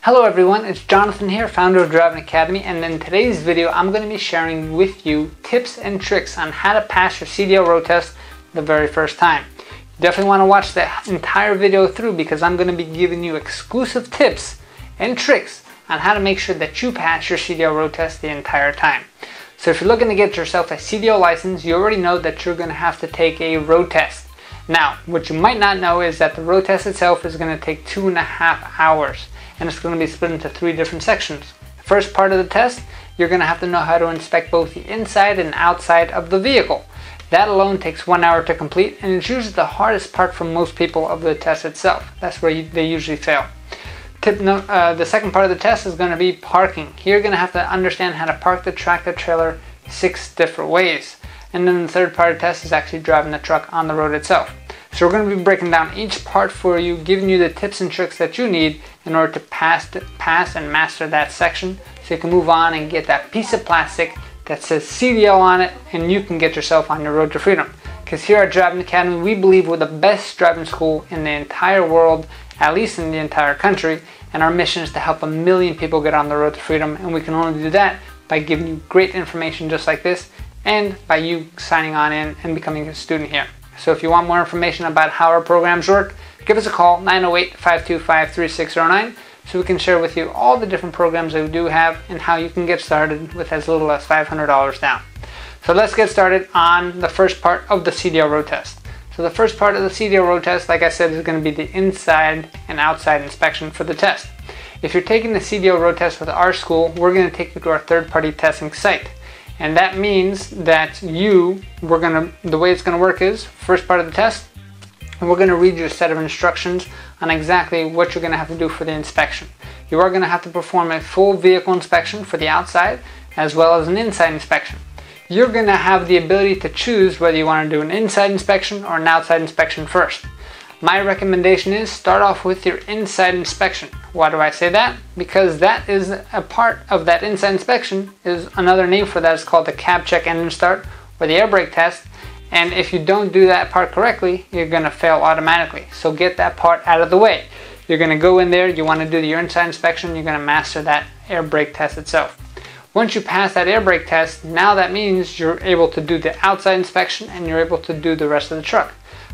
Hello everyone, it's Jonathan here, founder of Driving Academy, and in today's video I'm going to be sharing with you tips and tricks on how to pass your CDL road test the very first time. You definitely want to watch the entire video through because I'm going to be giving you exclusive tips and tricks on how to make sure that you pass your CDL road test the entire time. So if you're looking to get yourself a CDL license, you already know that you're going to have to take a road test. Now, what you might not know is that the road test itself is going to take 2.5 hours. And it's going to be split into 3 different sections. The first part of the test, you're going to have to know how to inspect both the inside and outside of the vehicle. That alone takes 1 hour to complete, and it's usually the hardest part for most people of the test itself. That's where they usually fail. The second part of the test is going to be parking. Here you're going to have to understand how to park the tractor trailer 6 different ways. And then the third part of the test is actually driving the truck on the road itself. So we're going to be breaking down each part for you, giving you the tips and tricks that you need in order to pass and master that section, so you can move on and get that piece of plastic that says CDL on it, and you can get yourself on your road to freedom. Because here at Driving Academy, we believe we're the best driving school in the entire world, at least in the entire country, and our mission is to help 1 million people get on the road to freedom, and we can only do that by giving you great information just like this, and by you signing on in and becoming a student here. So if you want more information about how our programs work, give us a call, 908-525-3609, so we can share with you all the different programs that we do have and how you can get started with as little as $500 down. So let's get started on the first part of the CDL road test. So the first part of the CDL road test, like I said, is going to be the inside and outside inspection for the test. If you're taking the CDL road test with our school, we're going to take you to our third-party testing site. And that means that the way it's going to work is, first part of the test, we're going to read you a set of instructions on exactly what you're going to have to do for the inspection. You are going to have to perform a full vehicle inspection for the outside as well as an inside inspection. You're going to have the ability to choose whether you want to do an inside inspection or an outside inspection first. My recommendation is start off with your inside inspection. Why do I say that? Because that is a part of that inside inspection, is another name for that is called the cab check engine start or the air brake test. And if you don't do that part correctly, you're going to fail automatically. So get that part out of the way. You're going to go in there, you want to do your inside inspection, you're going to master that air brake test itself. Once you pass that air brake test, now that means you're able to do the outside inspection and you're able to do the rest of the truck.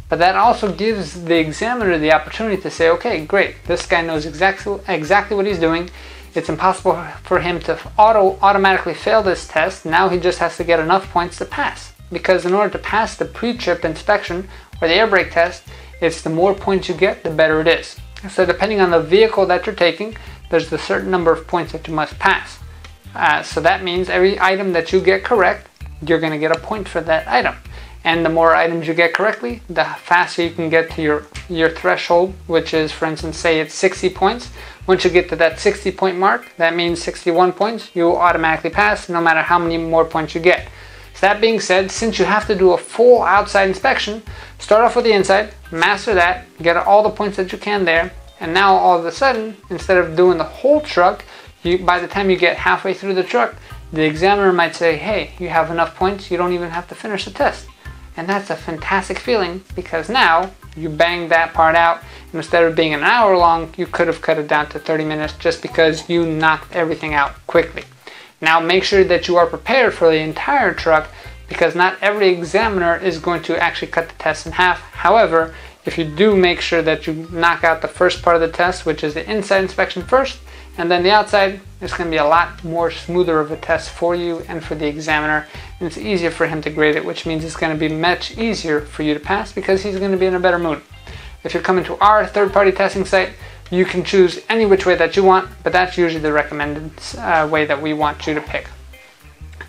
But that also gives the examiner the opportunity to say, okay, great, this guy knows exactly what he's doing. It's impossible for him to automatically fail this test. Now he just has to get enough points to pass. Because in order to pass the pre-trip inspection or the air brake test, it's the more points you get, the better it is. So depending on the vehicle that you're taking, there's a certain number of points that you must pass. So that means every item that you get correct, you're going to get a point for that item. And the more items you get correctly, the faster you can get to your threshold, which is, for instance, say it's 60 points. Once you get to that 60 point mark, that means 61 points, you will automatically pass no matter how many more points you get. So that being said, since you have to do a full outside inspection, start off with the inside, master that, get all the points that you can there, and now all of a sudden, instead of doing the whole truck, by the time you get halfway through the truck, the examiner might say, hey, you have enough points, you don't even have to finish the test. And that's a fantastic feeling because now you banged that part out, and instead of being an hour long, you could have cut it down to 30 minutes just because you knocked everything out quickly. Now make sure that you are prepared for the entire truck because not every examiner is going to actually cut the test in half. However, if you do make sure that you knock out the first part of the test, which is the inside inspection first, and then the outside, it's going to be a lot more smoother of a test for you and for the examiner, and it's easier for him to grade it, which means it's going to be much easier for you to pass because he's going to be in a better mood. If you're coming to our third-party testing site, you can choose any which way that you want, but that's usually the recommended way that we want you to pick.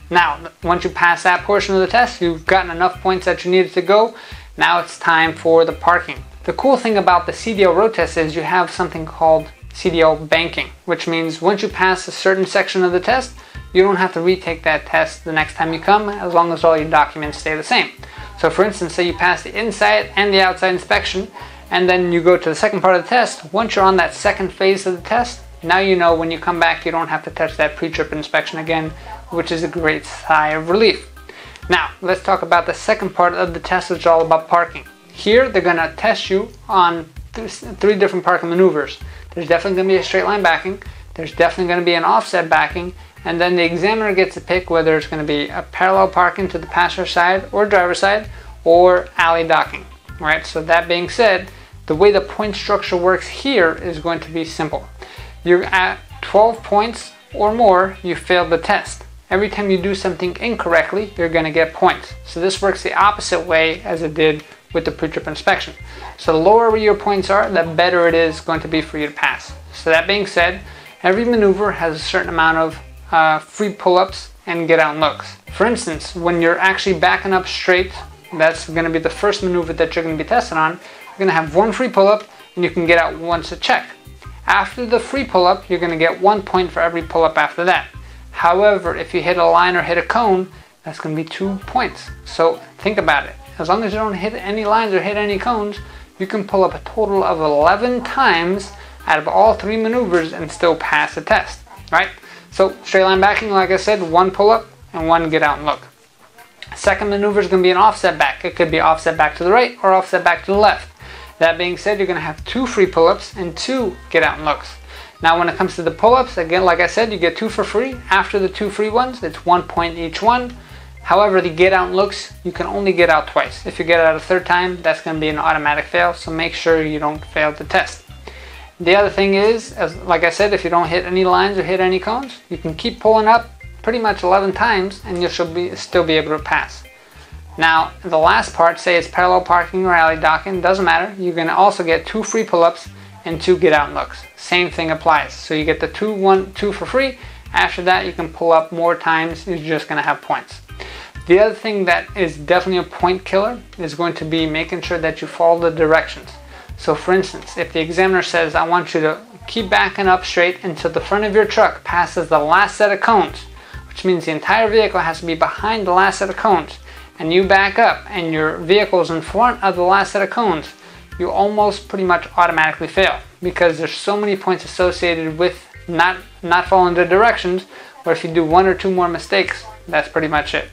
Now, once you pass that portion of the test, you've gotten enough points that you needed to go. Now it's time for the parking. The cool thing about the CDL road test is you have something called Cdl Banking, which means once you pass a certain section of the test, you don't have to retake that test the next time you come as long as all your documents stay the same. So for instance, say you pass the inside and the outside inspection and then you go to the second part of the test. Once you're on that second phase of the test, now you know when you come back you don't have to touch that pre-trip inspection again, which is a great sigh of relief. Now let's talk about the second part of the test, which is all about parking. Here they're going to test you on 3 different parking maneuvers. There's definitely going to be a straight line backing. there's definitely going to be an offset backing, and then the examiner gets to pick whether it's going to be a parallel parking to the passenger side or driver side or alley docking. Right? So that being said, the way the point structure works here is going to be simple. You're at 12 points or more, you failed the test. Every time you do something incorrectly, you're going to get points. So this works the opposite way as it did with the pre-trip inspection. So the lower your points are, the better it is going to be for you to pass. So that being said, every maneuver has a certain amount of free pull-ups and get out looks. For instance, when you're actually backing up straight, that's going to be the first maneuver that you're going to be tested on. You're going to have one free pull-up and you can get out once a check. After the free pull-up, you're going to get 1 point for every pull-up after that. However, if you hit a line or hit a cone, that's going to be 2 points. So think about it. As long as you don't hit any lines or hit any cones, you can pull up a total of 11 times out of all 3 maneuvers and still pass the test, right? So straight line backing, like I said, 1 pull-up and 1 get out and look. Second maneuver is going to be an offset back. It could be offset back to the right or offset back to the left. That being said, you're going to have 2 free pull-ups and 2 get out and looks. Now when it comes to the pull-ups, again, like I said, you get 2 for free. After the 2 free ones, it's 1 point each one. However, the get out and looks, you can only get out twice. If you get out a third time, that's going to be an automatic fail, so make sure you don't fail the test. The other thing is, like I said, if you don't hit any lines or hit any cones, you can keep pulling up pretty much 11 times and you should still be able to pass. Now, the last part, say it's parallel parking or alley docking, doesn't matter. You're going to also get 2 free pull-ups and 2 get out and looks. Same thing applies. So you get the 2 for free. After that, you can pull up more times. You're just going to have points. The other thing that is definitely a point killer is going to be making sure that you follow the directions. So for instance, if the examiner says, I want you to keep backing up straight until the front of your truck passes the last set of cones, which means the entire vehicle has to be behind the last set of cones, and you back up and your vehicle is in front of the last set of cones, you almost pretty much automatically fail because there's so many points associated with not following the directions, where if you do 1 or 2 more mistakes, that's pretty much it.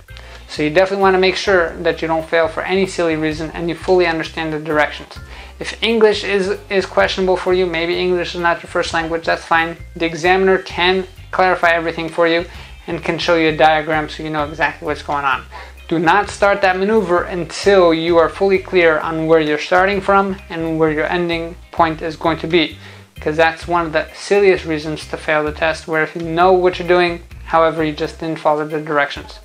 So you definitely want to make sure that you don't fail for any silly reason and you fully understand the directions. If English is questionable for you, maybe English is not your first language, that's fine. The examiner can clarify everything for you and can show you a diagram so you know exactly what's going on. Do not start that maneuver until you are fully clear on where you're starting from and where your ending point is going to be, because that's one of the silliest reasons to fail the test, where if you know what you're doing, however, you just didn't follow the directions.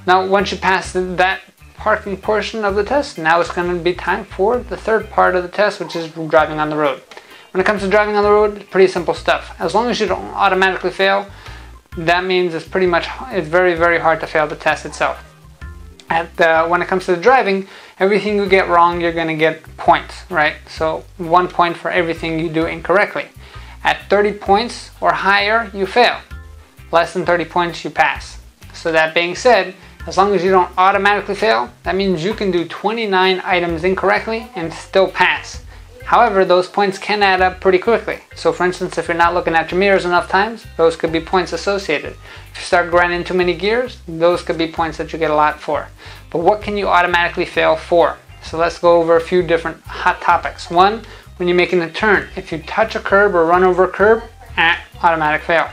Now, once you pass that parking portion of the test, now it's going to be time for the third part of the test, which is driving on the road. When it comes to driving on the road, it's pretty simple stuff. As long as you don't automatically fail, that means it's very, very hard to fail the test itself. When it comes to the driving, everything you get wrong, you're going to get points, right? So 1 point for everything you do incorrectly. At 30 points or higher, you fail. Less than 30 points, you pass. So that being said, as long as you don't automatically fail, that means you can do 29 items incorrectly and still pass. However, those points can add up pretty quickly. So for instance, if you're not looking at your mirrors enough times, those could be points associated. If you start grinding too many gears, those could be points that you get a lot for. But what can you automatically fail for? So let's go over a few different hot topics. 1, when you're making a turn. If you touch a curb or run over a curb, automatic fail.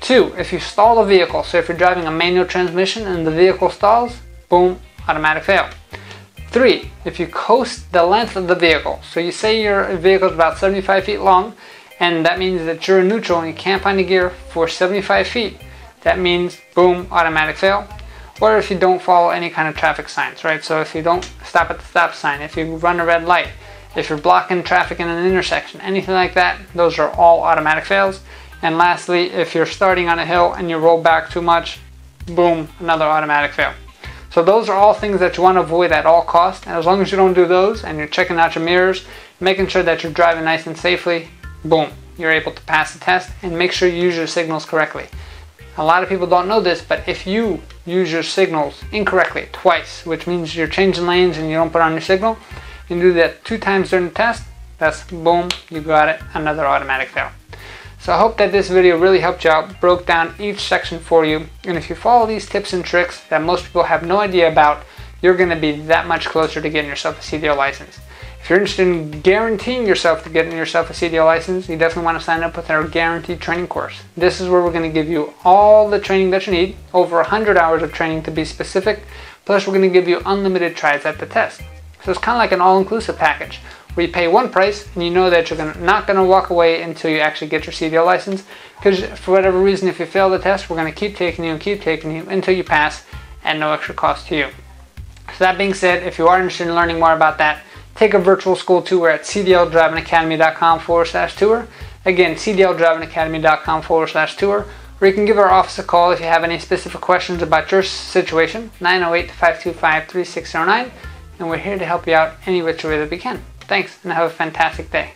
2, if you stall a vehicle. So if you're driving a manual transmission and the vehicle stalls, boom, automatic fail. 3, if you coast the length of the vehicle. So you say your vehicle is about 75 feet long, and that means that you're in neutral and you can't find a gear for 75 feet. That means, boom, automatic fail. Or if you don't follow any kind of traffic signs, right? So if you don't stop at the stop sign, if you run a red light, if you're blocking traffic in an intersection, anything like that, those are all automatic fails. And lastly, if you're starting on a hill and you roll back too much, boom, another automatic fail. So those are all things that you want to avoid at all costs. And as long as you don't do those and you're checking out your mirrors, making sure that you're driving nice and safely, boom, you're able to pass the test. And make sure you use your signals correctly. A lot of people don't know this, but if you use your signals incorrectly twice, which means you're changing lanes and you don't put on your signal, you do that 2 times during the test, that's boom, you got it, another automatic fail. So I hope that this video really helped you out, broke down each section for you, and if you follow these tips and tricks that most people have no idea about, you're going to be that much closer to getting yourself a CDL license. If you're interested in guaranteeing yourself to getting yourself a CDL license, you definitely want to sign up with our guaranteed training course. This is where we're going to give you all the training that you need, over 100 hours of training to be specific, plus we're going to give you unlimited tries at the test. So it's kind of like an all-inclusive package, where you pay one price and you know that you're not going to walk away until you actually get your CDL license, because for whatever reason, if you fail the test, we're going to keep taking you until you pass at no extra cost to you. So that being said, if you are interested in learning more about that, take a virtual school tour at cdldrivingacademy.com/tour. Again, cdldrivingacademy.com/tour. Or you can give our office a call if you have any specific questions about your situation, 908-525-3609. And we're here to help you out any which way that we can. Thanks, and have a fantastic day.